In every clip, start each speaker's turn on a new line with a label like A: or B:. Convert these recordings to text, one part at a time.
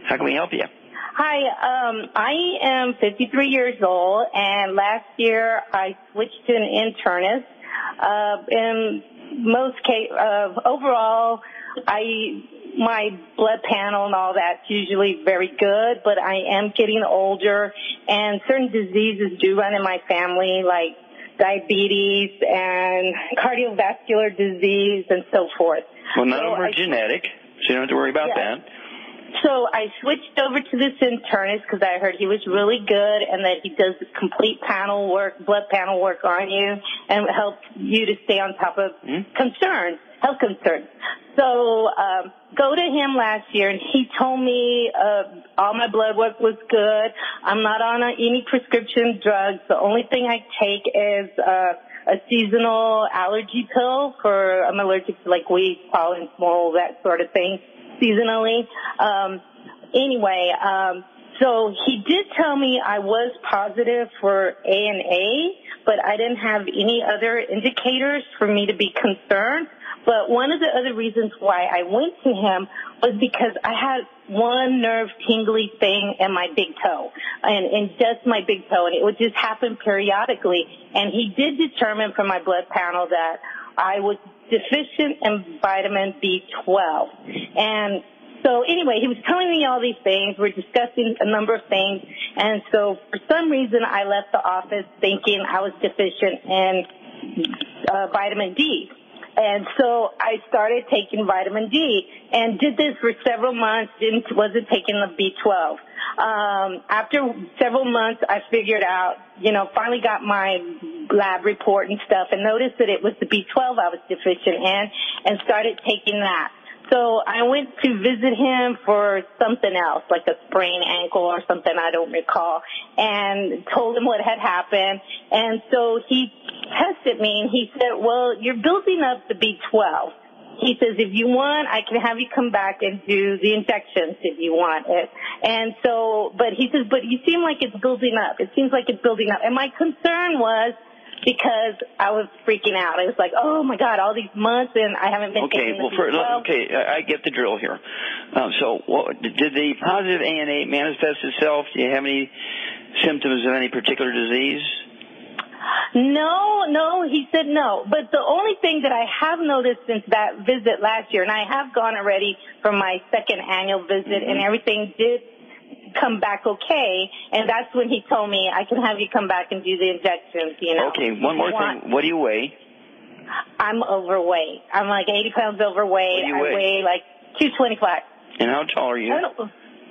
A: How can we help you?
B: Hi, I am 53 years old, and last year I switched to an internist. In most cases, overall, my blood panel and all that's usually very good, but I am getting older, and certain diseases do run in my family, like diabetes and cardiovascular disease and so forth.
A: Well, none of them are genetic, so you don't have to worry about that.
B: So I switched over to this internist because I heard he was really good and that he does complete panel work, blood panel work on you, and help you to stay on top of health concerns. So go to him last year, and he told me all my blood work was good. I'm not on any prescription drugs. The only thing I take is a seasonal allergy pill I'm allergic to like weeds, pollen, mold, that sort of thing, seasonally. So he did tell me I was positive for ANA, but I didn't have any other indicators for me to be concerned. But one of the other reasons why I went to him was because I had one nerve tingly thing in my big toe, and just my big toe, and it would just happen periodically. And he did determine from my blood panel that I was deficient in vitamin B12. And so anyway, he was telling me all these things. We're discussing a number of things. And so for some reason, I left the office thinking I was deficient in vitamin D. And so I started taking vitamin D and did this for several months, wasn't taking the B12. After several months, I figured out, finally got my lab report and stuff and noticed that it was the B12 I was deficient in and started taking that. So I went to visit him for something else, like a sprained ankle or something, I don't recall, and told him what had happened. And so he tested me, and he said, well, you're building up the B12. He says, if you want, I can have you come back and do the injections if you want it. And so, but he says, but you seem like it's building up. It seems like it's building up. And my concern was, because I was freaking out. I was like, oh, my God, all these months, and I haven't been taking the B12.
A: I get the drill here. Did the positive ANA manifest itself? Do you have any symptoms of any particular disease?
B: No, he said no. But the only thing that I have noticed since that visit last year, and I have gone already for my second annual visit, and everything did come back okay, and that's when he told me I can have you come back and do the injections,
A: Okay, one more thing. What do you weigh?
B: I'm overweight. I'm like 80 pounds overweight.
A: What do you weigh?
B: I weigh like 225.
A: And how tall are you?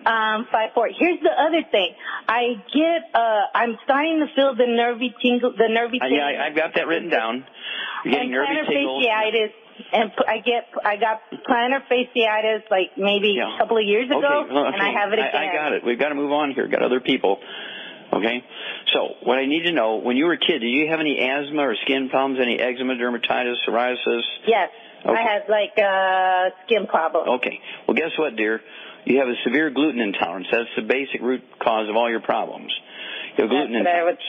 B: 5'4". Here's the other thing. I'm starting to feel the nervy tingle.
A: Yeah, I've got that written down. You're getting nervy tingles.
B: Fasciitis. And I got plantar fasciitis like maybe a couple of years ago, and I have it again.
A: I got it. We've got to move on here. Got other people. Okay? So what I need to know, when you were a kid, did you have any asthma or skin problems, any eczema, dermatitis, psoriasis?
B: Yes. Okay. I had like skin problems.
A: Okay. Well, guess what, dear? You have a severe gluten intolerance. That's the basic root cause of all your problems. You have gluten intolerance.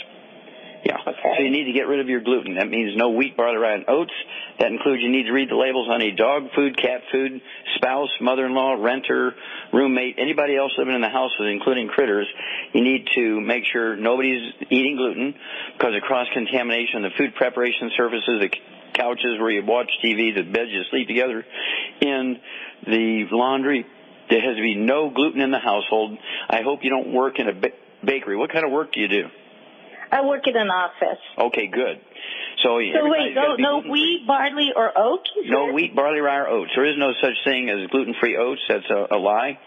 A: Yeah. Okay. So you need to get rid of your gluten. That means no wheat, barley, rye, and oats. That includes you need to read the labels on any dog food, cat food, spouse, mother-in-law, renter, roommate, anybody else living in the house, including critters. You need to make sure nobody's eating gluten because of cross-contamination, the food preparation surfaces, the couches where you watch TV, the beds you sleep together, in the laundry. There has to be no gluten in the household. I hope you don't work in a bakery. What kind of work do you do?
B: I work in an office.
A: Okay, good. So wait,
B: no wheat, barley, or oats?
A: No wheat, barley, rye, or oats. There is no such thing as gluten-free oats. That's a lie.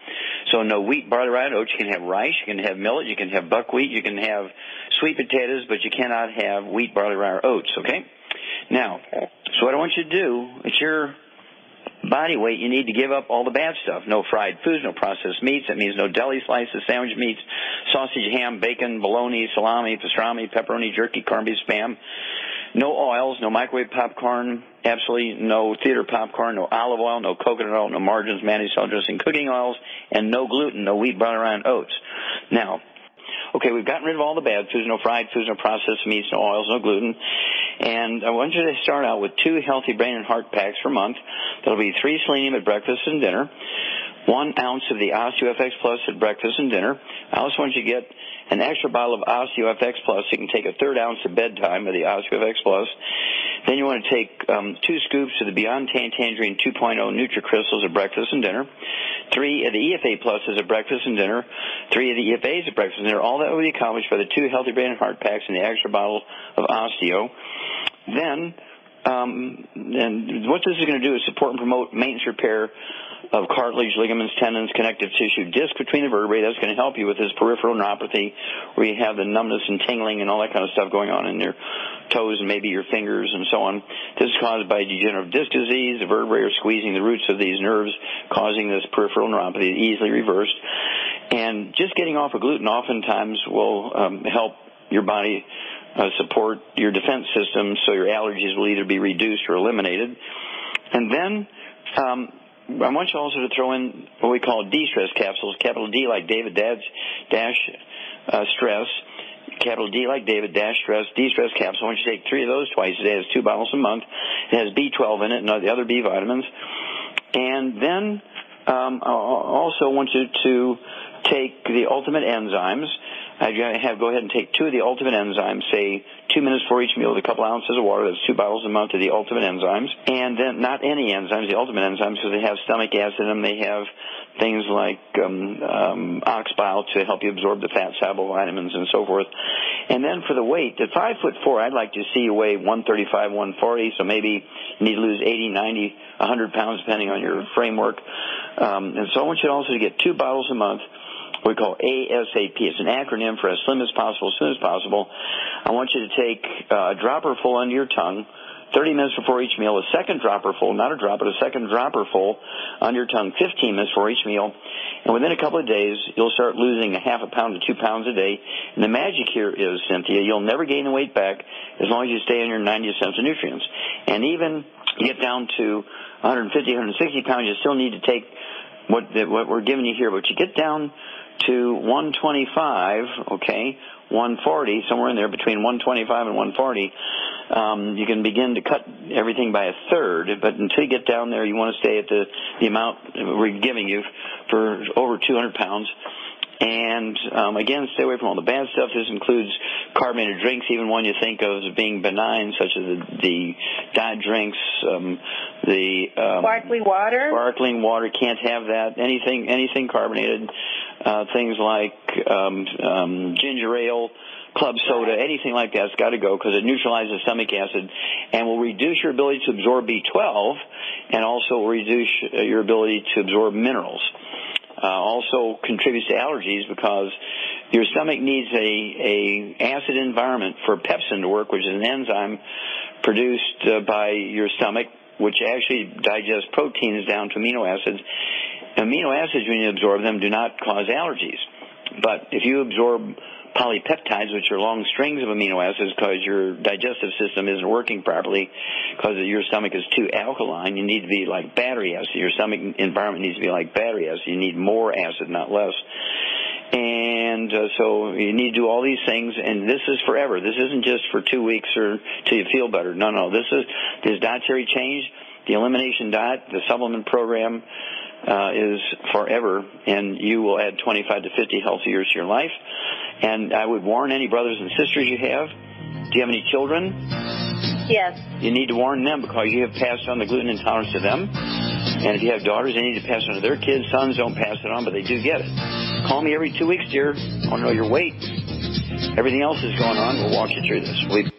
A: So no wheat, barley, rye, and oats. You can have rice, you can have millet, you can have buckwheat, you can have sweet potatoes, but you cannot have wheat, barley, rye, or oats, okay? Now, so what I want you to do, it's your body weight, you need to give up all the bad stuff. No fried foods, no processed meats. That means no deli slices, sandwich meats, sausage, ham, bacon, bologna, salami, pastrami, pepperoni, jerky, corned beef, spam. No oils, no microwave popcorn, absolutely no theater popcorn, no olive oil, no coconut oil, no margarines, mayonnaise, salad dressing, cooking oils, and no gluten, no wheat, barley, rye, and oats. Now, okay, we've gotten rid of all the bad foods, no fried foods, no processed meats, no oils, no gluten. And I want you to start out with 2 healthy brain and heart packs per month. That'll be 3 selenium at breakfast and dinner, 1 ounce of the OsteoFX Plus at breakfast and dinner. I also want you to get an extra bottle of OsteoFX Plus. You can take a 1/3 ounce at bedtime of the OsteoFX Plus. Then you want to take 2 scoops of the Beyond Tangerine 2.0 NutriCrystals at breakfast and dinner. 3 of the EFA Pluses at breakfast and dinner. 3 of the EFAs at breakfast and dinner. All that will be accomplished by the 2 Healthy Brain and Heart Packs and the extra bottle of Osteo. Then, and what this is going to do is support and promote maintenance repair of cartilage, ligaments, tendons, connective tissue, disc between the vertebrae. That's going to help you with this peripheral neuropathy where you have the numbness and tingling and all that kind of stuff going on in your toes and maybe your fingers and so on. This is caused by degenerative disc disease. The vertebrae are squeezing the roots of these nerves, causing this peripheral neuropathy, easily reversed. And just getting off of gluten oftentimes will help your body support your defense system so your allergies will either be reduced or eliminated. And then I want you also to throw in what we call de-stress capsules, capital D like David, dash stress, capital D like David, dash stress, de-stress capsule. I want you to take 3 of those twice a day. It's 2 bottles a month. It has B12 in it and the other B vitamins. And then I also want you to take the ultimate enzymes. Go ahead and take 2 of the ultimate enzymes, say 2 minutes before each meal with a couple ounces of water. That's 2 bottles a month of the ultimate enzymes. And then not any enzymes, the ultimate enzymes, because they have stomach acid in them. They have things like ox bile to help you absorb the fat soluble vitamins and so forth. And then for the weight, at 5'4", I'd like to see you weigh 135, 140, so maybe you need to lose 80, 90, 100 pounds depending on your framework. And so I want you also to get 2 bottles a month, what we call ASAP. It's an acronym for as slim as possible, as soon as possible. I want you to take a dropper full under your tongue, 30 minutes before each meal, a second dropper full, not a drop, but a second dropper full under your tongue, 15 minutes before each meal. And within a couple of days, you'll start losing a half a pound to 2 pounds a day. And the magic here is, Cynthia, you'll never gain the weight back as long as you stay on your 90 essential nutrients. And even you get down to 150, 160 pounds, you still need to take what we're giving you here. But you get down to 125, okay, 140, somewhere in there between 125 and 140, you can begin to cut everything by a third. But until you get down there, you want to stay at the amount we're giving you for over 200 pounds. And, again, stay away from all the bad stuff. This includes carbonated drinks, even one you think of as being benign, such as the diet drinks,
B: sparkling water.
A: Sparkling water, can't have that. Anything carbonated, things like ginger ale, club soda, anything like that's got to go because it neutralizes stomach acid and will reduce your ability to absorb B12 and also will reduce your ability to absorb minerals. Also contributes to allergies because your stomach needs a acid environment for pepsin to work, which is an enzyme produced by your stomach, which actually digests proteins down to amino acids. Amino acids, when you absorb them, do not cause allergies. But if you absorb polypeptides, which are long strings of amino acids because your digestive system isn't working properly because your stomach is too alkaline, you need to be like battery acid. Your stomach environment needs to be like battery acid. You need more acid, not less. And so you need to do all these things, and this is forever. This isn't just for 2 weeks or till you feel better. No. This dietary change, the elimination diet, the supplement program is forever, and you will add 25 to 50 healthy years to your life. And I would warn any brothers and sisters you have. Do you have any children?
B: Yes.
A: You need to warn them because you have passed on the gluten intolerance to them. And if you have daughters, they need to pass it on to their kids. Sons don't pass it on, but they do get it. Call me every 2 weeks, dear. I want to know your weight. Everything else is going on. We'll walk you through this.